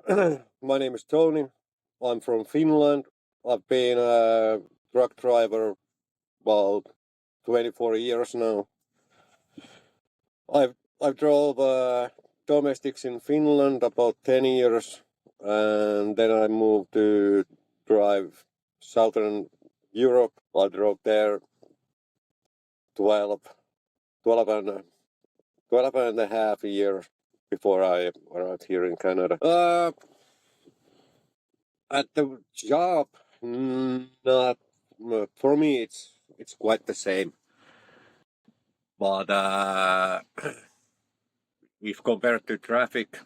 My name is Toni. I'm from Finland. I've been a truck driver about 24 years now. I've drove domestics in Finland about 10 years, and then I moved to drive Southern Europe. I drove there 12, 12 and, 12 and a half years before I arrived here in Canada. At the job, not for me. It's quite the same. But if compared to traffic,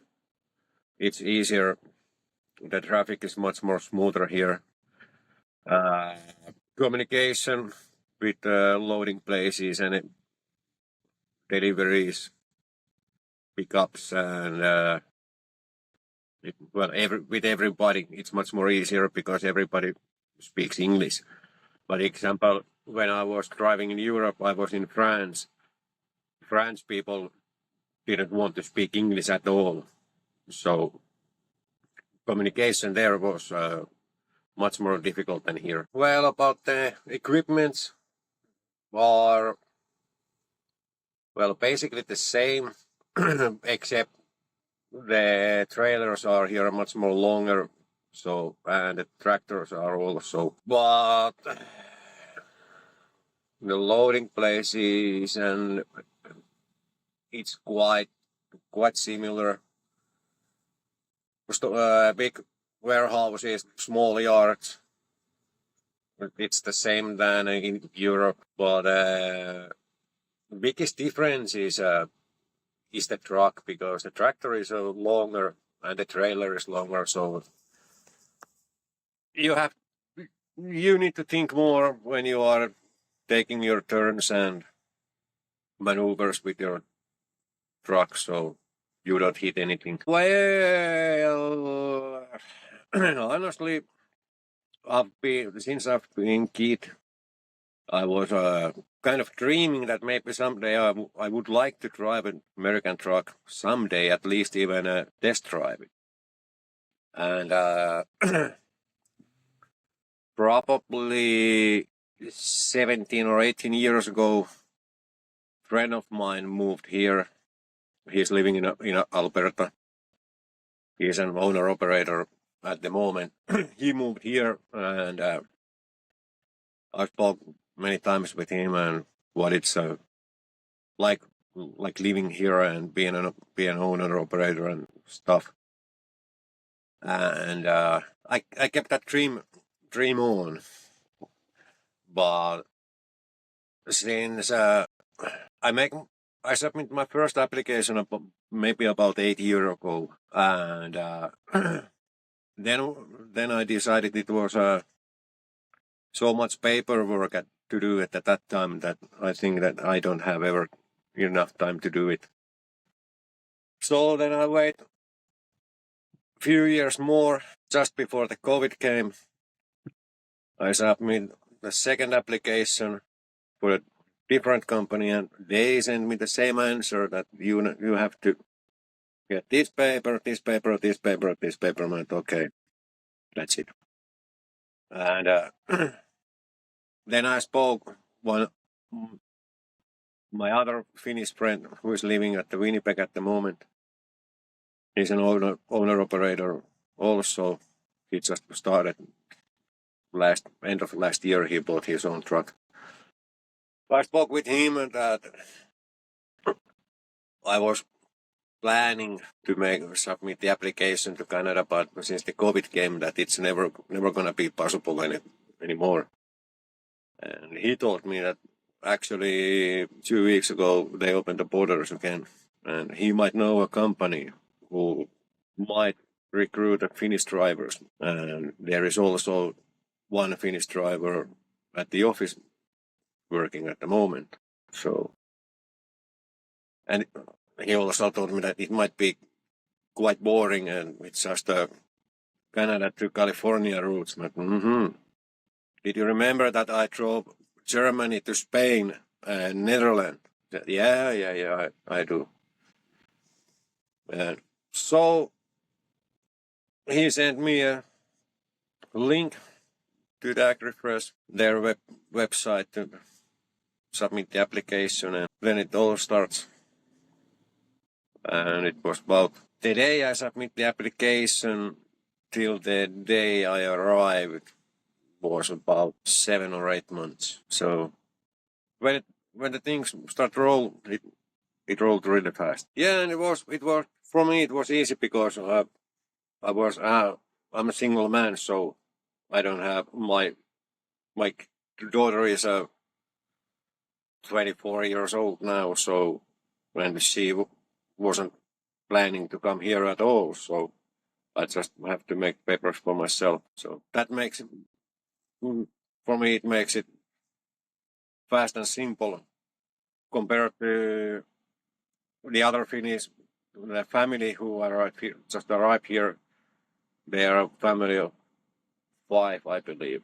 it's easier. The traffic is much more smoother here. Communication with loading places and deliveries, pickups, and with everybody, it's much more easier because everybody speaks English. But example, when I was driving in Europe, I was in France. French people didn't want to speak English at all, so communication there was much more difficult than here. Well, about the equipment are basically the same, except the trailers are here much more longer, so and the tractors are also. But the loading places and it's quite similar. Big warehouses, small yards. It's the same than in Europe, but the biggest difference is the truck, because the tractor is longer and the trailer is longer. So you need to think more when you are taking your turns and maneuvers with your truck, so you don't hit anything. Well, honestly, since I've been kid, I was kind of dreaming that maybe someday I would like to drive an American truck someday, at least even test drive it. And probably 17 or 18 years ago, a friend of mine moved here. He's living in Alberta. He's an owner-operator at the moment. He moved here, and I spoke many times with him and what it's like living here and being an owner-operator and stuff. And I kept that dream on, but since I submitted my first application maybe about 8 years ago, and then I decided it was so much paperwork to do it at that time that I think that I don't have ever enough time to do it. So then I wait a few years more. Just before the COVID came, I submitted the second application for a different company, and they sent me the same answer that you have to get this paper. I'm like, okay, that's it. And then I spoke my other Finnish friend who is living at the Winnipeg at the moment. He's an owner operator also. He just started end of last year. He bought his own truck. I spoke with him and that I was planning to submit the application to Canada, but since the COVID came, that it's never gonna be possible anymore. And he told me that actually 2 weeks ago they opened the borders again, and he might know a company who might recruit Finnish drivers, and there is also one Finnish driver at the office working at the moment. So, and he also told me that it might be quite boring and it's just a Canada to California routes. But did you remember that I drove Germany to Spain and Netherlands? Yeah, I do. And so he sent me a link to the Agri-Fresh, their website to submit the application, and then it all starts. And it was about the day I submit the application till the day I arrived was about 7 or 8 months. So when the things start roll, it rolled really fast. Yeah, and it was for me it was easy because I'm a single man, so I don't have my daughter is 24 years old now, so when she wasn't planning to come here at all, so I just have to make papers for myself. So that makes it, for me, it makes it fast and simple compared to the other Finnish, the family who just arrived here. They are a family of 5, I believe.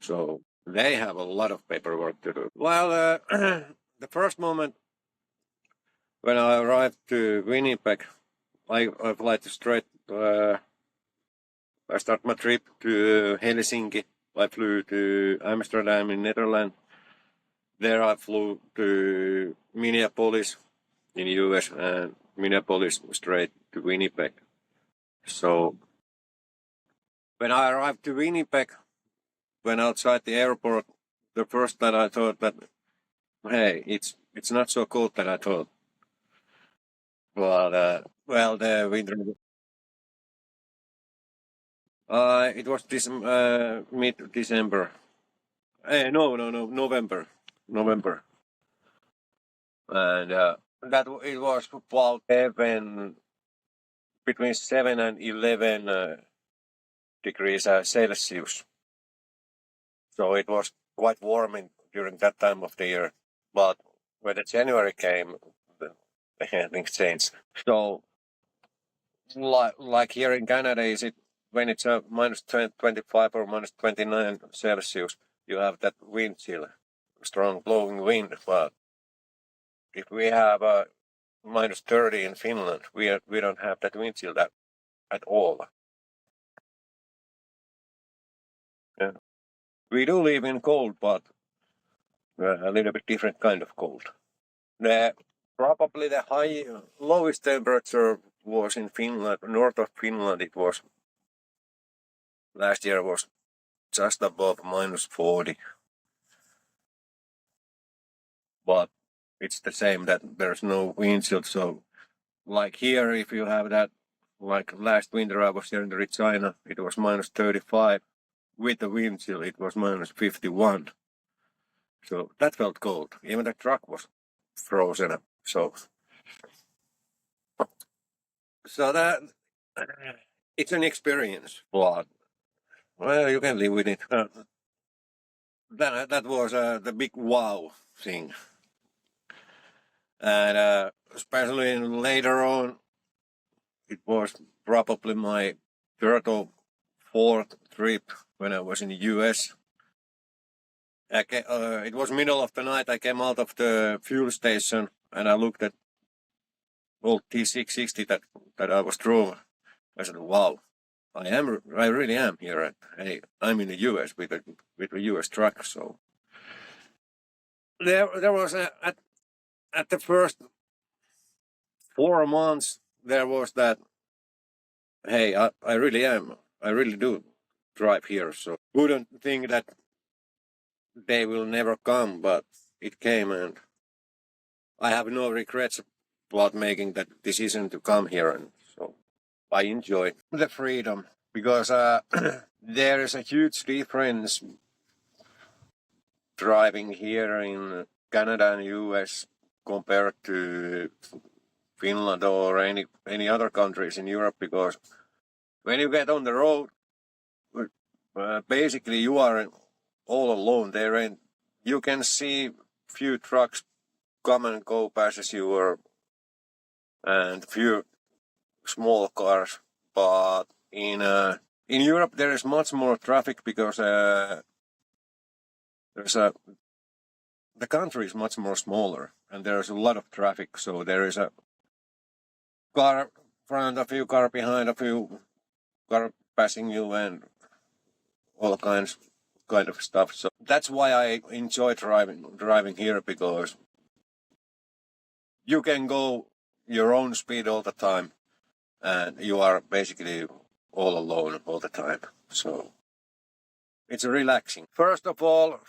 So they have a lot of paperwork to do. Well, the first moment when I arrived to Winnipeg, I fly straight. I start my trip to Helsinki. I flew to Amsterdam in Netherlands. There I flew to Minneapolis in US and Minneapolis straight to Winnipeg. So when I arrived to Winnipeg, when outside the airport, the first that I thought that, hey, it's not so cold that I thought. But well, the winter. It was mid-December. No, November. November. And that it was about between 7 and 11 degrees Celsius. So it was quite warm during that time of the year. But when the January came, the things changed. So like here in Canada, is it when it's minus 25 or minus 29 Celsius, you have that wind chill, strong blowing wind. But if we have minus 30 in Finland, we don't have that wind chill at all. Yeah. We do live in cold, but a little bit different kind of cold. Probably the lowest temperature was in Finland, north of Finland. It was last year was just above minus 40. But it's the same that there's no wind chill. So like here, if you have that, like last winter I was here in Regina, it was minus 35. With the wind chill, it was minus 51. So that felt cold. Even the truck was frozen. So that it's an experience, but well, you can live with it. That was the big wow thing, and especially later on, it was probably my third or fourth trip when I was in the US. It was middle of the night. I came out of the fuel station and I looked at old T660 that I was driving. I said, "Wow, I really am here. Hey, I'm in the US with a US truck." So there was at the first 4 months there was that. Hey, I really am. I really do drive here. So wouldn't think that they will never come, but it came, and I have no regrets about making that decision to come here, and so I enjoy the freedom because there is a huge difference driving here in Canada and US compared to Finland or any other countries in Europe, because when you get on the road, basically you are all alone there, and you can see few trucks come and go passes you, and few small cars. But in Europe there is much more traffic because the country is much more smaller and there's a lot of traffic. So there is a car front of you, car behind of you, car passing you and all kind of stuff. So that's why I enjoy driving here, because you can go your own speed all the time, and you are basically all alone all the time. So it's relaxing. First of all,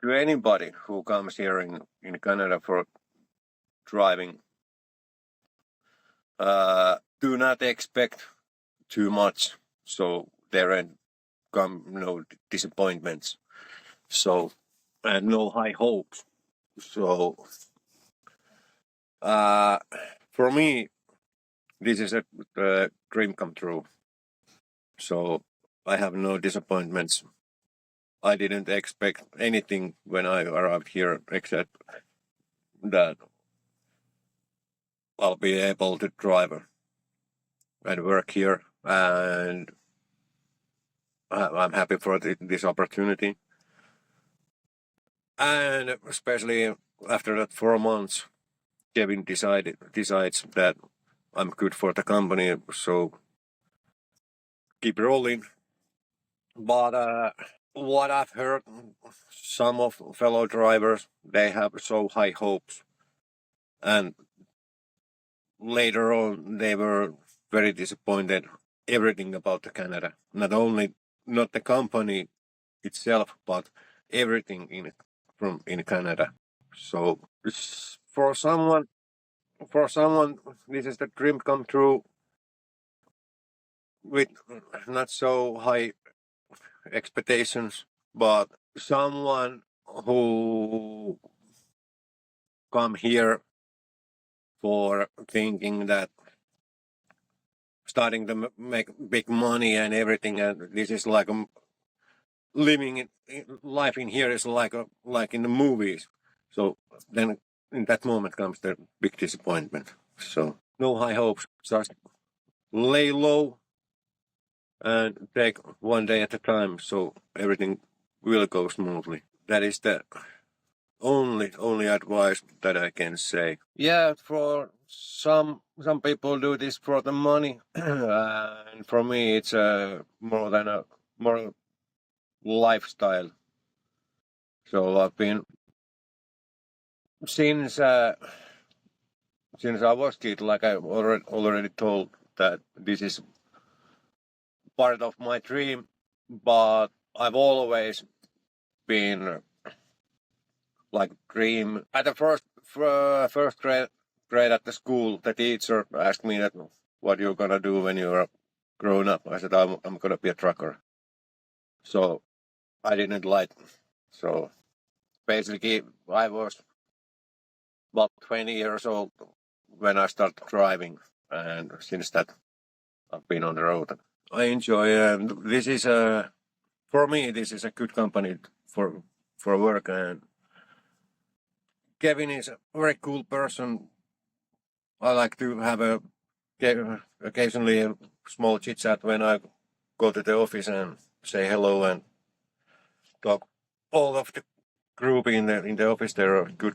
to anybody who comes here in Canada for driving, do not expect too much, so there come no disappointments. So, and no high hopes. So, for me, this is a dream come true. So I have no disappointments. I didn't expect anything when I arrived here except that I'll be able to drive and work here, and I'm happy for this opportunity. And especially after that 4 months, Kevin decides that I'm good for the company, so keep rolling. But what I've heard, some of fellow drivers, they have so high hopes, and later on they were very disappointed. Everything about the Canada, not the company itself, but everything in Canada. So for someone, this is the dream come true with not so high expectations, but someone who come here for thinking that starting to make big money and everything, and this is like living life in here is like in the movies. So then in that moment comes the big disappointment. So no high hopes, just lay low and take one day at a time, so everything will go smoothly. That is the only advice that I can say. Yeah, for some people do this for the money, and for me it's more lifestyle. So I've been since I was kid, like I already told, that this is part of my dream, but I've always been like dream. At the first grade at the school, the teacher asked me that what you're gonna do when you're grown up. I said I'm gonna be a trucker. So I didn't like. So basically, I was about 20 years old when I started driving, and since that I've been on the road. I enjoy, and this is for me this is a good company for work, and Kevin is a very cool person. I like to have occasionally a small chit chat when I go to the office and say hello and talk. All of the group in the office, they're good